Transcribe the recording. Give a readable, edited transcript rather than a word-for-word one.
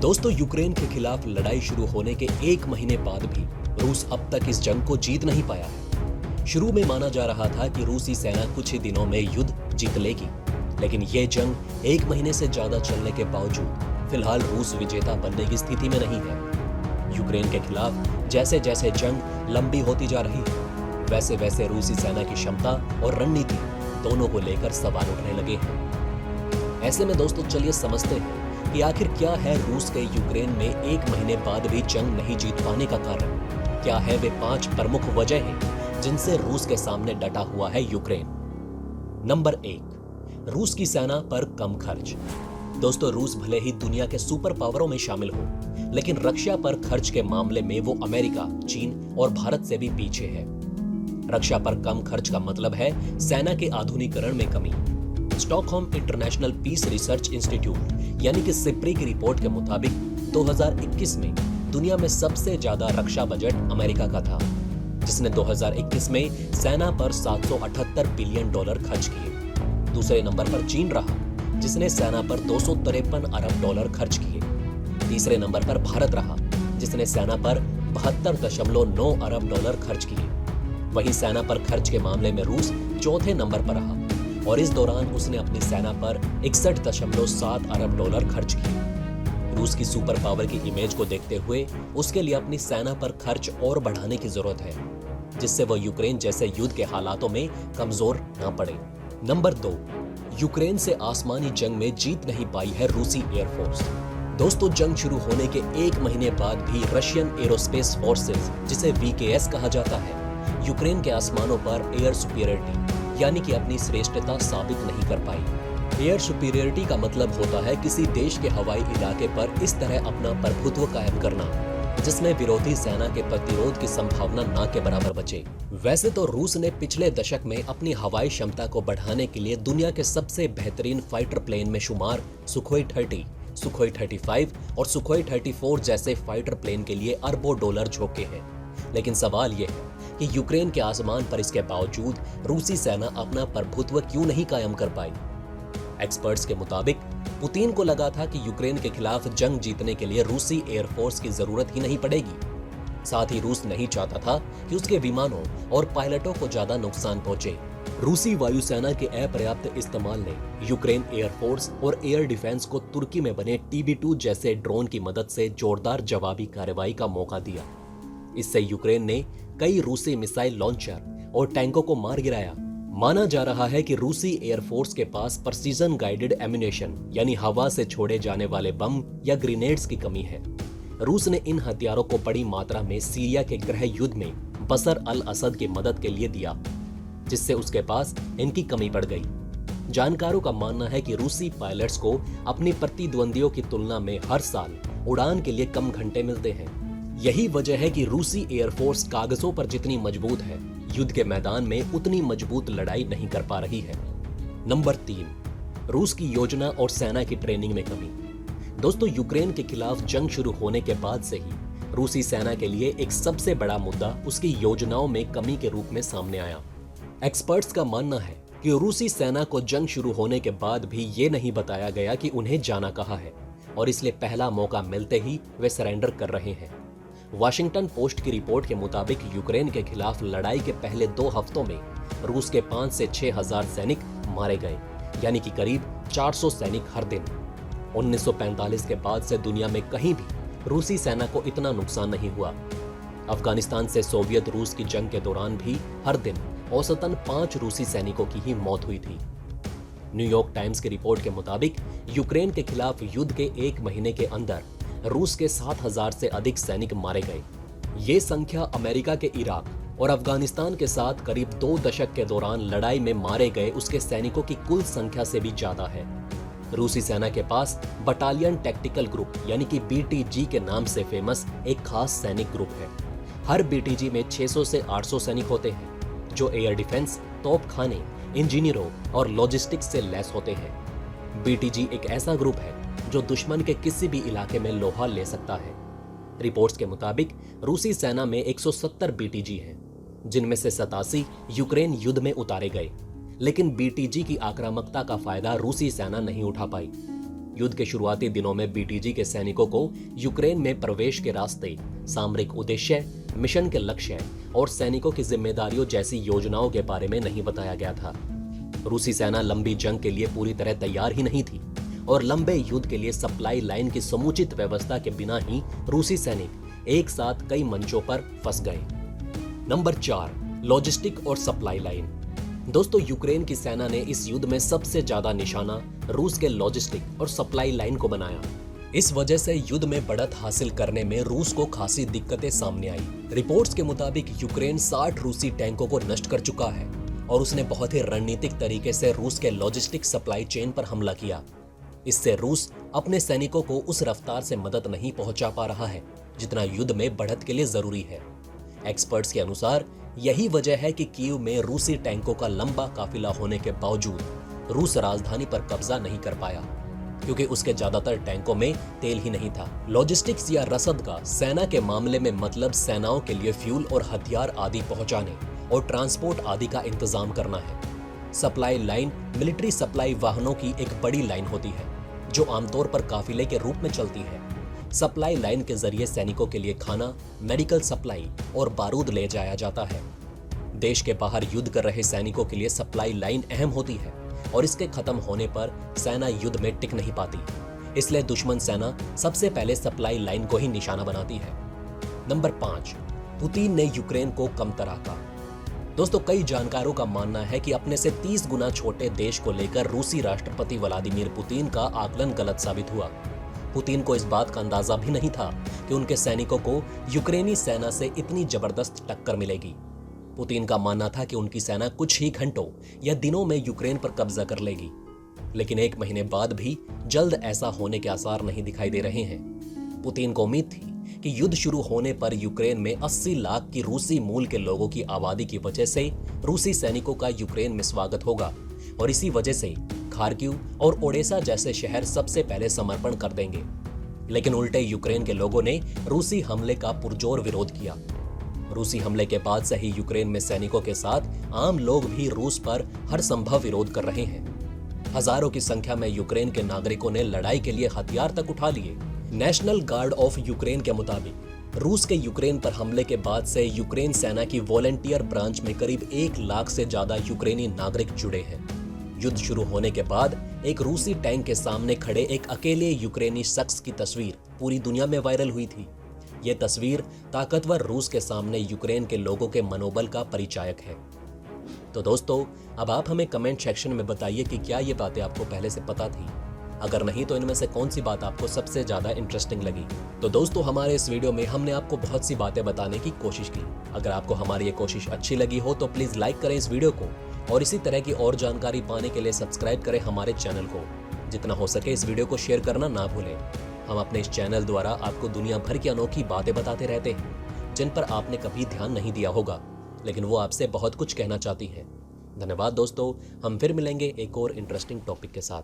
दोस्तों, यूक्रेन के खिलाफ लड़ाई शुरू होने के एक महीने बाद भी रूस अब तक इस जंग को जीत नहीं पाया है। शुरू में माना जा रहा था कि रूसी सेना कुछ ही दिनों में युद्ध जीत लेगी, लेकिन यह जंग एक महीने से ज्यादा चलने के बावजूद फिलहाल रूस विजेता बनने की स्थिति में नहीं है। यूक्रेन के खिलाफ जैसे जैसे जंग लंबी होती जा रही है, वैसे वैसे रूसी सेना की क्षमता और रणनीति दोनों को लेकर सवाल उठने लगे हैं। ऐसे में दोस्तों, चलिए समझते हैं कि आखिर क्या है रूस के यूक्रेन में एक महीने बाद भी जंग नहीं जीत पाने का कारण। क्या है वे 5 प्रमुख वजह हैं जिनसे रूस के सामने डटा हुआ है यूक्रेन। नंबर 1, रूस की सेना पर कम खर्च। दोस्तों, रूस भले ही दुनिया के सुपर पावरों में शामिल हो, लेकिन रक्षा पर खर्च के मामले में वो अमेरिका, चीन और भारत से भी पीछे है। रक्षा पर कम खर्च का मतलब है सेना के आधुनिकीकरण में कमी। Stockholm International Peace Research Institute यानी कि सिप्री की रिपोर्ट के मुताबिक 2021 में दुनिया में सबसे ज्यादा रक्षा बजट अमेरिका का था, जिसने 2021 में सेना पर $778 बिलियन खर्च किए। दूसरे नंबर पर चीन रहा, जिसने सेना पर $253 अरब खर्च किए। तीसरे नंबर पर भारत रहा, जिसने सेना पर $72.9 अरब खर्च किए। वहीं सेना पर खर्च के मामले में रूस चौथे नंबर पर रहा और इस दौरान उसने अपनी सेना पर $61.7 अरब खर्च किए। रूस की सुपर पावर की इमेज को देखते हुए उसके लिए अपनी सेना पर खर्च और बढ़ाने की जरूरत है, जिससे वह यूक्रेन जैसे युद्ध के हालातों में कमजोर न पड़े। नंबर 2, यूक्रेन से आसमानी जंग में जीत नहीं पाई है रूसी एयरफोर्स। दोस्तों, जंग शुरू होने के एक महीने बाद भी रशियन एरोस्पेस फोर्सेस, जिसे वीकेएस कहा जाता है, यूक्रेन के आसमानों पर एयर सुपीरियरिटी यानी कि अपनी श्रेष्ठता साबित नहीं कर पाई। एयर सुपीरियरिटी का मतलब होता है किसी देश के हवाई इलाके पर इस तरह अपना प्रभुत्व कायम करना जिसमें विरोधी सेना के प्रतिरोध की संभावना ना के बराबर बचे। वैसे तो रूस ने पिछले दशक में अपनी हवाई क्षमता को बढ़ाने के लिए दुनिया के सबसे बेहतरीन फाइटर प्लेन में शुमार सुखोई 30, सुखोई 35 और सुखोई 34 जैसे फाइटर प्लेन के लिए अरबों डॉलर झोंके हैं, लेकिन सवाल यह है कि यूक्रेन के आसमान पर इसके बावजूद रूसी सेना अपना प्रभुत्व क्यों नहीं कायम कर पाई। एक्सपर्ट्स के मुताबिक पुतिन को लगा था कि यूक्रेन के खिलाफ जंग जीतने के लिए रूसी एयरफोर्स की जरूरत ही नहीं पड़ेगी। साथ ही रूस नहीं चाहता था कि उसके विमानों और पायलटों को ज्यादा नुकसान पहुंचे। रूसी वायुसेना के अपर्याप्त इस्तेमाल ने यूक्रेन एयरफोर्स और एयर डिफेंस को तुर्की में बने TB2 जैसे ड्रोन की मदद से जोरदार जवाबी कार्रवाई का मौका दिया। इससे यूक्रेन ने कई रूसी मिसाइल लॉन्चर और टैंकों को मार गिराया। माना जा रहा है कि रूसी एयरफोर्स के पास प्रिसीजन गाइडेड एम्यूनेशन यानी हवा से छोड़े जाने वाले बम या ग्रेनेड्स की कमी है। रूस ने इन हथियारों को बड़ी मात्रा में सीरिया के गृह युद्ध में बशर अल असद की मदद के लिए दिया, जिससे उसके पास इनकी कमी पड़ गई। जानकारों का मानना है कि रूसी पायलट्स को अपनी प्रतिद्वंदियों की तुलना में हर साल उड़ान के लिए कम घंटे मिलते हैं। यही वजह है कि रूसी एयरफोर्स कागजों पर जितनी मजबूत है, युद्ध के मैदान में उतनी मजबूत लड़ाई नहीं कर पा रही है। नंबर 3, रूस की योजना और सेना की ट्रेनिंग में कमी। दोस्तों, यूक्रेन के खिलाफ जंग शुरू होने के बाद से ही रूसी सेना के लिए एक सबसे बड़ा मुद्दा उसकी योजनाओं में कमी के रूप में सामने आया। एक्सपर्ट्स का मानना है कि रूसी सेना को जंग शुरू होने के बाद भी ये नहीं बताया गया कि उन्हें जाना कहाँ है, और इसलिए पहला मौका मिलते ही वे सरेंडर कर रहे हैं। वाशिंगटन पोस्ट की रिपोर्ट के मुताबिक यूक्रेन के खिलाफ लड़ाई के पहले 2 हफ्तों में रूस के 5 से 6 हजार सैनिक मारे गए, यानी कि करीब 400 सैनिक हर दिन। 1945 के बाद से दुनिया में कहीं भी रूसी सेना को इतना नुकसान नहीं हुआ। अफगानिस्तान से सोवियत रूस की जंग के दौरान भी हर दिन औसतन 5 रूसी सैनिकों की ही मौत हुई थी। न्यूयॉर्क टाइम्स की रिपोर्ट के मुताबिक यूक्रेन के खिलाफ युद्ध के एक महीने के अंदर रूस के 7,000 से अधिक सैनिक मारे गए। ये संख्या अमेरिका के इराक और अफगानिस्तान के साथ करीब 2 दशक के दौरान लड़ाई में मारे गए उसके सैनिकों की कुल संख्या से भी ज्यादा है। रूसी सेना के पास बटालियन टैक्टिकल ग्रुप यानी कि BTG के नाम से फेमस एक खास सैनिक ग्रुप है। हर BTG में 600 से 800 सैनिक होते हैं, जो एयर डिफेंस, तोपखाने, इंजीनियरों और लॉजिस्टिक्स से लैस होते हैं। BTG एक ऐसा ग्रुप है जो दुश्मन के किसी भी इलाके में लोहा ले सकता है। रिपोर्ट्स के मुताबिक रूसी सेना में 170 BTG हैं, जिनमें से 87 यूक्रेन युद्ध में उतारे गए, लेकिन BTG की आक्रामकता का फायदा रूसी सेना नहीं उठा पाई। युद्ध के शुरुआती दिनों में बीटीजी के सैनिकों को यूक्रेन में प्रवेश के रास्ते, सामरिक उद्देश्य, मिशन के लक्ष्य और सैनिकों की जिम्मेदारियों जैसी योजनाओं के बारे में नहीं बताया गया था। रूसी सेना लंबी जंग के लिए पूरी तरह तैयार ही नहीं थी और लंबे युद्ध के लिए सप्लाई लाइन की समुचित व्यवस्था के बिना ही रूसी सैनिक एक साथ कई मंचों पर फंस गए। नंबर 4, लॉजिस्टिक और सप्लाई लाइन। दोस्तों, यूक्रेन की सेना ने इस युद्ध में सबसे ज्यादा निशाना रूस के लॉजिस्टिक और सप्लाई लाइन को बनाया। इस वजह से युद्ध में बढ़त हासिल करने में रूस को खासी दिक्कतें सामने आई। रिपोर्ट्स के मुताबिक यूक्रेन 60 रूसी टैंकों को नष्ट कर चुका है और उसने बहुत ही रणनीतिक तरीके से रूस के लॉजिस्टिक सप्लाई चेन पर हमला किया। इससे रूस अपने सैनिकों को उस रफ्तार से मदद नहीं पहुंचा पा रहा है जितना युद्ध में बढ़त के लिए जरूरी है। एक्सपर्ट्स के अनुसार यही वजह है कि कीव में रूसी टैंकों का लंबा काफिला होने के बावजूद रूस राजधानी पर कब्जा नहीं कर पाया, क्योंकि उसके ज्यादातर टैंकों में तेल ही नहीं था। लॉजिस्टिक्स या रसद का सेना के मामले में मतलब सेनाओं के लिए फ्यूल और हथियार आदि पहुंचाने और ट्रांसपोर्ट आदि का इंतजाम करना है। सप्लाई लाइन मिलिट्री सप्लाई वाहनों की एक बड़ी लाइन होती है जो आमतौर पर काफिले के रूप में चलती है। सप्लाई लाइन के जरिए सैनिकों के लिए खाना, मेडिकल सप्लाई और बारूद ले जाया जाता है। देश के बाहर युद्ध कर रहे सैनिकों के लिए सप्लाई लाइन अहम होती है और इसके खत्म होने पर सेना युद्ध में टिक नहीं पाती। इसलिए दुश्मन सेना सबसे पहले सप्लाई लाइन को ही निशाना बनाती है। नंबर 5, पुतिन ने यूक्रेन को कमतर आंका। दोस्तों, कई जानकारों का मानना है कि अपने से 30 गुना छोटे देश को लेकर रूसी राष्ट्रपति व्लादिमीर पुतिन का आकलन गलत साबित हुआ। पुतिन को इस बात का अंदाजा भी नहीं था कि उनके सैनिकों को यूक्रेनी सेना से इतनी जबरदस्त टक्कर मिलेगी। पुतिन का मानना था कि उनकी सेना कुछ ही घंटों या दिनों में यूक्रेन पर कब्जा कर लेगी, लेकिन 1 महीने बाद भी जल्द ऐसा होने के आसार नहीं दिखाई दे रहे हैं। पुतिन को उम्मीद थी कि युद्ध शुरू होने पर यूक्रेन में 80 लाख की रूसी मूल के लोगों की आबादी की वजह से रूसी सैनिकों का यूक्रेन में स्वागत होगा और इसी वजह से खार्किव और ओडेसा जैसे शहर सबसे पहले समर्पण कर देंगे। लेकिन उल्टे यूक्रेन के लोगों ने रूसी हमले का पुरजोर विरोध किया। रूसी हमले के बाद से ही यूक्रेन में सैनिकों के साथ आम लोग भी रूस पर हर संभव विरोध कर रहे हैं। हजारों की संख्या में यूक्रेन के नागरिकों ने लड़ाई के लिए हथियार तक उठा लिए। नेशनल गार्ड ऑफ यूक्रेन के मुताबिक रूस के यूक्रेन पर हमले के बाद से यूक्रेन सेना की वॉलंटियर ब्रांच में करीब 1 लाख से ज्यादा यूक्रेनी नागरिक जुड़े हैं। युद्ध शुरू होने के बाद एक रूसी टैंक के सामने खड़े एक अकेले यूक्रेनी शख्स की तस्वीर पूरी दुनिया में वायरल हुई थी। यह तस्वीर ताकतवर रूस के सामने यूक्रेन के लोगों के मनोबल का परिचायक है। तो दोस्तों, अब आप हमें कमेंट सेक्शन में बताइए कि क्या ये बातें आपको पहले से पता थी। अगर नहीं तो इनमें से कौन सी बात आपको सबसे ज्यादा इंटरेस्टिंग लगी। तो दोस्तों, हमारे इस वीडियो में हमने आपको बहुत सी बातें बताने की कोशिश की। अगर आपको हमारी ये कोशिश अच्छी लगी हो तो प्लीज लाइक करें इस वीडियो को और इसी तरह की और जानकारी पाने के लिए सब्सक्राइब करें हमारे चैनल को। जितना हो सके इस वीडियो को शेयर करना ना भूलें। हम अपने इस चैनल द्वारा आपको दुनिया भर की अनोखी बातें बताते रहते हैं जिन पर आपने कभी ध्यान नहीं दिया होगा, लेकिन वो आपसे बहुत कुछ कहना चाहती हैं। धन्यवाद दोस्तों, हम फिर मिलेंगे एक और इंटरेस्टिंग टॉपिक के साथ।